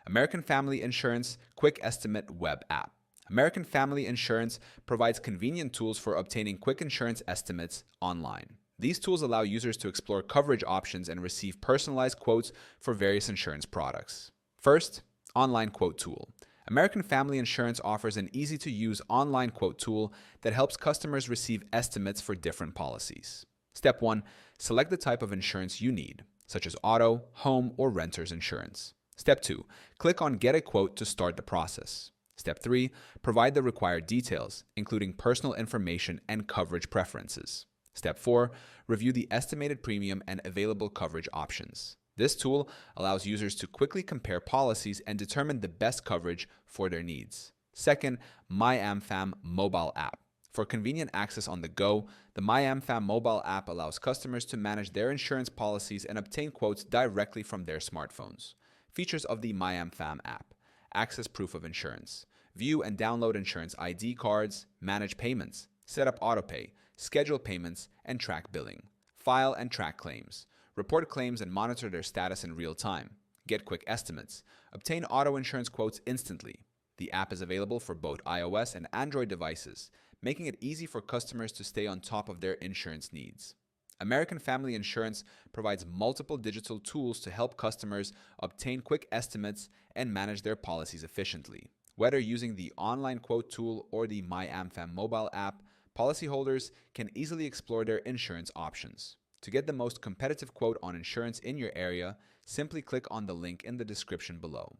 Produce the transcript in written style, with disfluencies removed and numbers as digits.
American Family Insurance Quick Estimate Web App. American Family Insurance provides convenient tools for obtaining quick insurance estimates online. These tools allow users to explore coverage options and receive personalized quotes for various insurance products. First, Online Quote Tool. American Family Insurance offers an easy-to-use online quote tool that helps customers receive estimates for different policies. Step 1. Select the type of insurance you need, such as auto, home, or renter's insurance. Step 2. Click on Get a Quote to start the process. Step 3. Provide the required details, including personal information and coverage preferences. Step 4. Review the estimated premium and available coverage options. This tool allows users to quickly compare policies and determine the best coverage for their needs. Second, MyAmFam Mobile App. For convenient access on the go, the MyAmFam Mobile App allows customers to manage their insurance policies and obtain quotes directly from their smartphones. Features of the MyAmFam app: access proof of insurance, view and download insurance ID cards, manage payments, set up autopay, schedule payments, and track billing, file and track claims, report claims and monitor their status in real time, get quick estimates, obtain auto insurance quotes instantly. The app is available for both iOS and Android devices, making it easy for customers to stay on top of their insurance needs. American Family Insurance provides multiple digital tools to help customers obtain quick estimates and manage their policies efficiently. Whether using the online quote tool or the MyAmFam mobile app, policyholders can easily explore their insurance options. To get the most competitive quote on insurance in your area, simply click on the link in the description below.